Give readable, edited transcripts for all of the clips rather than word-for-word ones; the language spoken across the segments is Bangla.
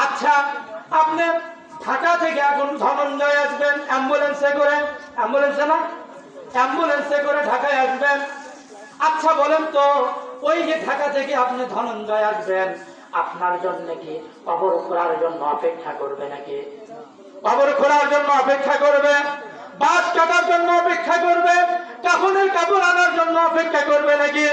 আচ্ছা, আপনি ঢাকা থেকে এখন ধনঞ্জয় আসবেন অ্যাম্বুলেন্সে করে, অ্যাম্বুলেন্সে না, অ্যাম্বুলেন্সে করে ঢাকায় আসবেন। আচ্ছা বলেন তো, ওই যে ঢাকা থেকে আপনি ধনঞ্জয় আসবেন, আপনার জন্য কি কবর খোঁড়ার জন্য অপেক্ষা করবে নাকি? কবর খোঁড়ার জন্য অপেক্ষা করবে, বাস কাটার জন্য অপেক্ষা করবে, কাফনের কাপড় আনার জন্য অপেক্ষা করবে নাকি?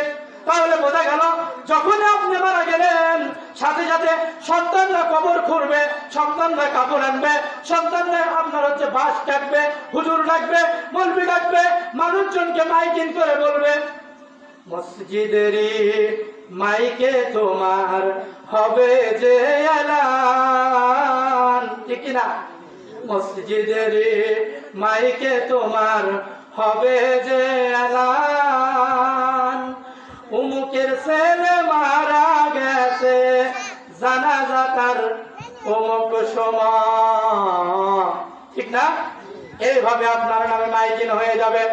তাহলে বোঝা গেল, যখন আপনি মারা গেলেন সাথে সাথে সন্তানরা কবর খুঁড়বে, সন্তানরা কাপড় আনবে, সন্তানরা আপনার হচ্ছে বাস কাটবে, হুজুর ডাকবে, মলবি ডাকবে, মানুষজনকে মাইকিং করে বলবে, মসজিদেরই মাইকে তোমার হবে যে এলান, ঠিক কিনা? মসজিদেরই মাইকে তোমার হবে যে এলান, উমুকের ছেলে মারা গেছে, জানাজা তার অমুক সময়, ঠিক না? এইভাবে আপনার নামে মাইকিং হয়ে যাবে।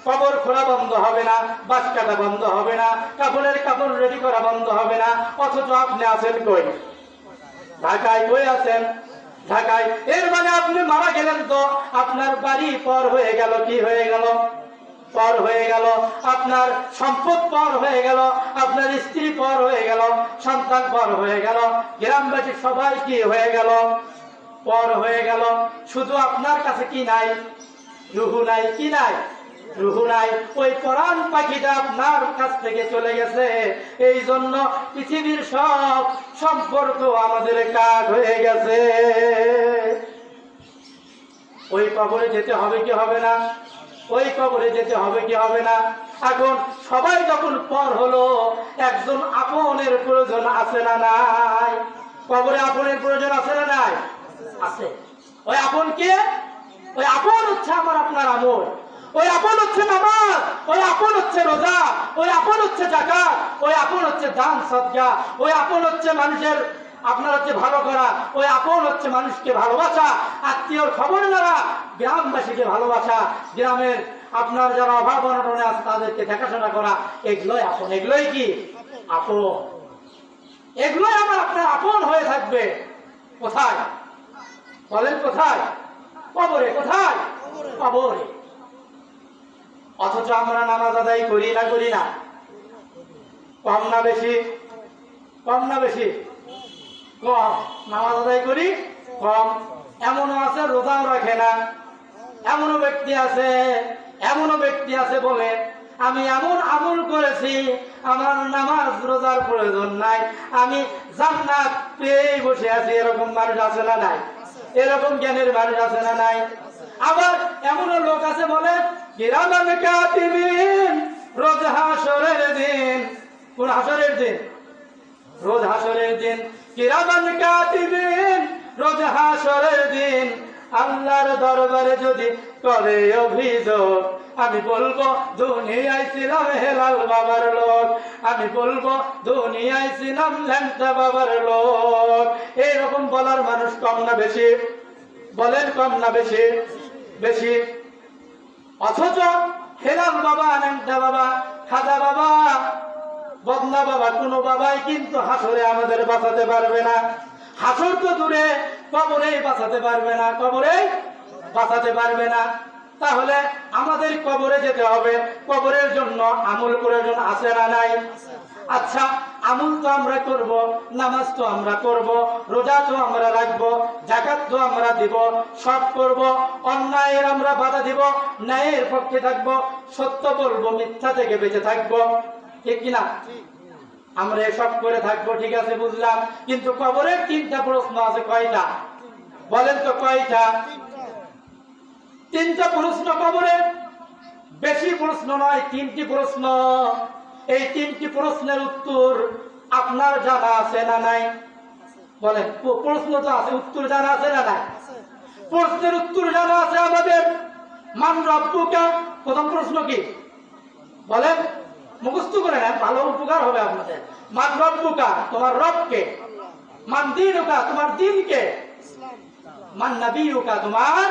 কবর খোঁড়া বন্ধ হবে না, বাস কাটা বন্ধ হবে না, কাপড়ের কাপড় রেডি করা বন্ধ হবে না। অথচ আপনি আছেন কই? ঢাকায়। কই আছেন? ঢাকায়। এর মানে আপনি মারা গেলেন তো আপনার বাড়ি পর হয়ে গেল। কি হয়ে গেল? পর হয়ে গেল। আপনার সম্পদ পর হয়ে গেল, আপনার স্ত্রী পর হয়ে গেল, সন্তান পর হয়ে গেল, গ্রামবাসী সবাই কি হয়ে গেল? পর হয়ে গেল। শুধু আপনার কাছে কি নাই? রুহু নাই। কি নাই? রুহু নাই। ওই পরাণ পাখিটা আপনার কাছ থেকে চলে গেছে, এই জন্য পৃথিবীর সব সম্পর্ক আমাদের কাট হয়ে গেছে। ওই কবরে যেতে হবে কি হবে না? ওই কবরে যেতে হবে কি হবে না? এখন সবাই যখন পর হলো, একজন আপনের প্রয়োজন আছে না নাই? কবরে আপনের প্রয়োজন আছে না নাই? আছে। ওই আপন কে? ওই আপন হচ্ছে আমার আপনার আমল, ওই আপন হচ্ছে নামাজ, ওই আপন হচ্ছে রোজা, ওই আপন হচ্ছে যাকাত, ওই আপন হচ্ছে দান সদকা, ওই আপন হচ্ছে মানুষের আপনার হচ্ছে ভালো করা, ওই আপন হচ্ছে মানুষকে ভালোবাসা, আত্মীয়র খবর নেওয়া, গ্রামবাসীকে ভালোবাসা, গ্রামের আপনার যারা অভাব অনটনে আছে তাদেরকে দেখাশোনা করা, এগুলোই আপন। এগুলোই কি? আপন। এগুলোই আমার আপনার আপন হয়ে থাকবে। কোথায় বলেন? কোথায়? কবরে। কোথায়? কবরে। অথচ আমরা নামাজ আদায় করি না করি না? কম না বেশি? কম না বেশি? কম। নামাজ আদায় করি কম। এমনও আছে রোজাও রাখে না। এমনও ব্যক্তি আছে বলে আমি এমন আমল করেছি, আমার নামাজ রোজার প্রয়োজন নাই, আমি জান্নাত পেয়েই বসে আছি। এরকম মানুষ আছে না নাই? এরকম জ্ঞানের মানুষ আছে না নাই? আবার এমনও লোক আছে বলে কিরামান কাতিবিন, রোজ হাসরের দিন। কোন হাসরের দিন? রোজ হাসরের দিন। কিরামান কাতিবিন, রোজ হাসরের দিন আল্লাহর দরবারে যদি করে অভিযোগ, আমি বলবো দুনিয়ায় ছিলাম হেলাল বাবার লোক, আমি বলবো দুনিয়ায় ছিলাম ল্যাংটা বাবার লোক। এইরকম বলার মানুষ কম না বেশি? বলেন কম না বেশি? বেশি। অথচ হেলাল বাবা, ল্যাংটা বাবা, খাজা বাবা, বদনা বাবা, কোন বাবাই কিন্তু হাসরে আমাদের বাঁচাতে পারবে না। হাসর তো দূরে, কবরেই বাঁচাতে পারবে না। কবরেই বাঁচাতে পারবে না। তাহলে আমাদের কবরে যেতে হবে। কবরের জন্য আমল প্রয়োজন আছে না নাই? আচ্ছা, আমল তো আমরা করব, নামাজ তো আমরা করব, রোজা তো আমরা রাখবো, যাকাত তো আমরা দিব, সব করব। অন্যায়ের আমরা বাধা দিব, ন্যায়ের পক্ষে থাকবো, সত্য বলবো, মিথ্যা থেকে বেঁচে থাকবো, ঠিক কিনা? আমরা এসব করে থাকবো, ঠিক আছে, বুঝলাম। কিন্তু কবরের তিনটা প্রশ্ন আছে। কয়টা? বলেন তো কয়টা? তিনটা প্রশ্ন কবরে। বেশি প্রশ্ন নয়, তিনটি প্রশ্ন। এই তিনটি প্রশ্নের উত্তর আপনার জানা আছে না নাই? বলেন। প্রশ্ন তো আছে, উত্তর জানা আছে না নাই? প্রশ্নের উত্তর জানা আছে আমাদের। মান রব্বুকা, প্রথম প্রশ্ন কি? বলেন, মুখস্থ করে নেন, ভালো উপকার হবে আপনাদের। মান রব্বুকা, তোমার রবকে। মান দীনুকা, তোমার দিনকে। মান নবিয়ুকা, তোমার